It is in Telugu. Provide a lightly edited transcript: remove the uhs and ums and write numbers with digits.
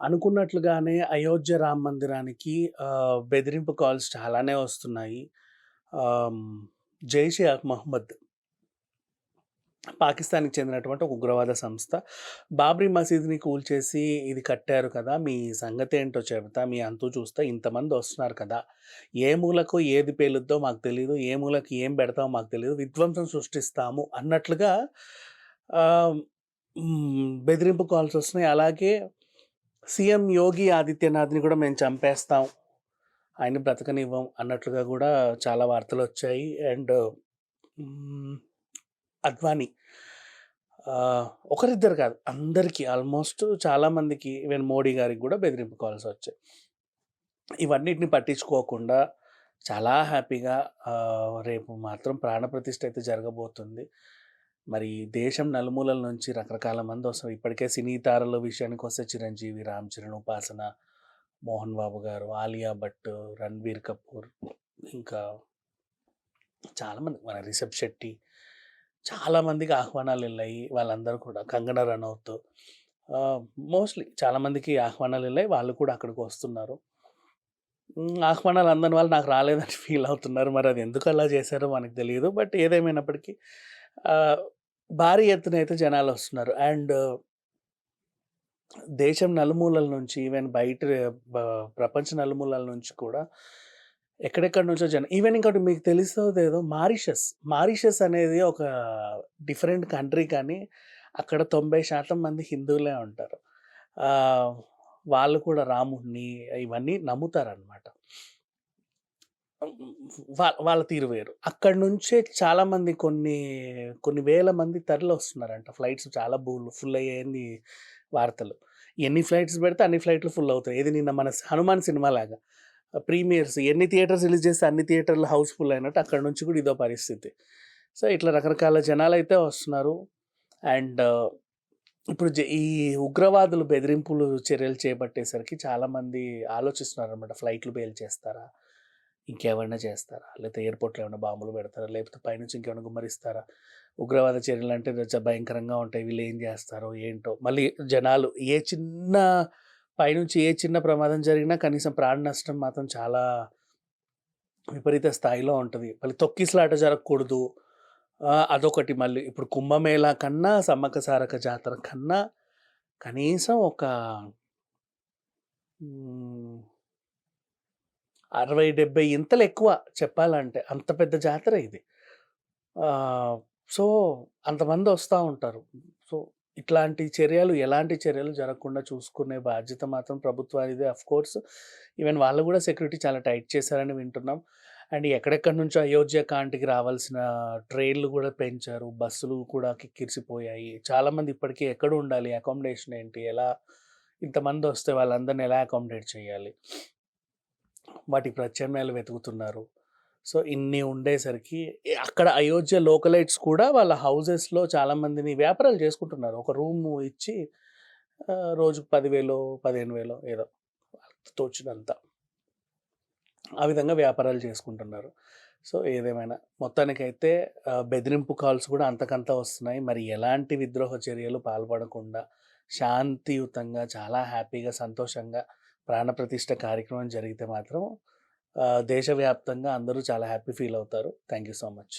అనుకున్నట్లుగానే అయోధ్య రామ మందిరానికి బెదిరింపు కాల్స్ చాలానే వస్తున్నాయి. ఆహ్, జైషే మహమ్మద్ పాకిస్తాన్‌కి చెందినటువంటి ఒక ఉగ్రవాద సంస్థ. బాబ్రీ మసీద్‌ని కూల్చేసి ఇది కట్టారు కదా! మీ సంగతేంటో చెబుతా, మీ అంతు చూస్తా, ఇంతమందొస్తున్నారు కదా! ఏ మూలకు ఏది పేలుద్దో మాకు తెలీదు. ఏ మూలకి ఏం పెడతామో మాకు తెలీదు. విధ్వంసం సృష్టిస్తాము అన్నట్లుగా ఆహ్, బెదిరింపు కాల్స్ వస్తున్నాయి. అలాగే సీఎం యోగి ఆదిత్యనాథ్‌ని కూడా మేము చంపేస్తాం. ఆయన్ని బ్రతకనివ్వం అన్నట్లుగా గూడా చాలా వార్తలొచ్చాయి. అండ్ హ్మ్. అద్వానీ ఒకరిద్దరు కాదు. అందరికి ఆల్‌మోస్ట్ చాలా మందికి ఈవెన్ మోడీ గారికి గూడా బెదిరింపు కాల్స్ వచ్చాయి. ఇవన్నిటిని పట్టించుకోకుండా చాలా హ్యాపీగా రేపు మాత్రం ప్రాణప్రతిష్ఠ అయితే జరగబోతుంది. మరి దేశం నలుమూలల నుంచి రకరకాల మందొస్తారు. ఇప్పటికే సినీ తారల విషయానికొస్తే చిరంజీవి, రామ్ చరణ్, ఉపాసన, మోహన్ బాబు గారు, ఆలియా భట్, రణ్‌బీర్ కపూర్, ఇంకా చాలామంది మన రిషబ్ శెట్టి, చాలామందికి ఆహ్వానాలెళ్ళాయి. వాళ్ళందరూ కూడా కంగనా రనౌత్ ఆహ్, మోస్ట్‌లీ చాలామందికి ఆహ్వానాలెళ్ళాయి. వాళ్ళు కూడా అక్కడికొస్తున్నారు. ఆహ్వానాలు అందని వాళ్ళు నాకు రాలేదని ఫీల్ అవుతున్నారు. మరి అది ఎందుకు అలా చేశారో మనకు తెలీదు. బట్ ఏదేమైనప్పటికీ ఆహ్, భారీ ఎత్తున అయితే జనాలొస్తున్నారు. అండ్ దేశం నలుమూలల నుంచి ఈవెన్ బయట బ ప్రపంచ నలుమూలల నుంచి కూడా ఎక్కడెక్కడి నుంచో ఈవెన్ ఇంకోటి మీకు తెలుసో లేదో మారిషస్ అనేది ఒక డిఫరెంట్ కంట్రీ కానీ అక్కడ 90% మంది హిందువులే ఉంటారు. ఆహ్, వాళ్ళు కూడా రాముడిని ఇవన్నీ నమ్ముతారనమాట. వాళ్ళ తీరు వేరు. అక్కడి నుంచే చాలామంది కొన్ని వేల మంది తరలొస్తున్నారంట. ఫ్లైట్స్ చాలా ఫుల్ అయ్యాయని వార్తలు. ఎన్ని ఫ్లైట్స్ పెడితే అన్ని ఫ్లైట్‌లు ఫుల్ అవుతాయి. ఏది నిన్న మన 'హనుమాన్' సినిమాలాగా. ప్రీమియర్స్ ఎన్ని థియేటర్స్ రిలీజ్ చేస్తే అన్ని థియేటర్‌లు హౌస్‌ఫుల్ అయినట్టు అక్కడి నుంచి కూడా ఇదో పరిస్థితి. సో, ఇట్లా రకరకాల జనాలైతే వస్తున్నారు. అండ్ ఇప్పుడు ఈ ఉగ్రవాదులు బెదిరింపులు చర్యలు చేపట్టేసరికి చాలామంది ఆలోచిస్తున్నారనమాట. ఫ్లైట్‌లు పేల్చేస్తారా? ఇంకేమన్నా చేస్తారా? లేతే ఎయిర్‌పోర్ట్‌లో ఏమన్నా బాంబులు పెడతారా? లేకపోతే పైనుంచి ఇంకేమైనా గుమ్మరిస్తారా? ఉగ్రవాద చర్యలంటే భయంకరంగా ఉంటాయి. వీళ్ళేం జేస్తారో ఏంటో? మళ్ళీ జనాలు పైనుంచి ఏ చిన్న ప్రమాదం జరిగినా కనీసం ప్రాణ నష్టం మాత్రం చాలా విపరీత స్థాయిలో ఉంటది. మళ్ళీ తొక్కిసలాట జరగకూడదు. అదొకటి మళ్ళీ. ఇప్పుడు కుంభమేళా కన్నా, సమ్మక్క సారక్క జాతర కన్నా కనీసం ఒక హ్మ్. 60, 70 ఇంతలెక్కువ చెప్పాలంటే. అంత పెద్ద జాతర ఇది. ఆహ్, సో, అంతమందొస్తా ఉంటారు. సో, ఎలాంటి చర్యలు జరగకుండా చూసుకునే బాధ్యత మాత్రం ప్రభుత్వానిదే ఆఫ్‌కోర్స్. ఈవెన్ వాళ్ళు గూడా సెక్యూరిటీ చాలా టైట్ చేశారని వింటున్నాం. అండ్ ఎక్కడెక్కడి నుంచో అయోధ్య కాంటికి రావాల్సిన ట్రైన్‌లు గూడా పెంచారు. బస్సులు కూడా కిక్కిరిసిపోయాయి. చాలామంది ఇప్పటికి ఎక్కడుండాలి? అకామిడేషన్ ఏంటి? ఇంతమందొస్తే వాళ్ళందరిని ఎలా అకామిడేట్ చేయాలి? వాటికి ప్రత్యామ్నాయాలు వెతుకుతున్నారు. సో, ఇన్ని ఉండేసరికి అక్కడ అయోధ్య లోకలైట్స్ కూడా వాళ్ళ హౌసెస్‌లో చాలామందిని వ్యాపారాలు చేసుకుంటున్నారు. ఒక రూము ఇచ్చి రోజుకు 10,000 15,000 ఏదో వాళ్ళకి తోచినంత. ఆ విధంగా వ్యాపారాలు చేసుకుంటున్నారు. సో, ఏదేమైనా మొత్తానికైతే బెదిరింపు కాల్స్ కూడా అంతకంతా వస్తున్నాయి. మరి ఎలాంటి విద్రోహ చర్యలు పాల్పడకుండా శాంతియుతంగా చాలా హ్యాపీగా, సంతోషంగా ప్రాణప్రతిష్ఠ కార్యక్రమం జరిగితే మాత్రం దేశవ్యాప్తంగా అందరూ చాలా హ్యాపీ ఫీల్ అవుతారు. Thank you so much.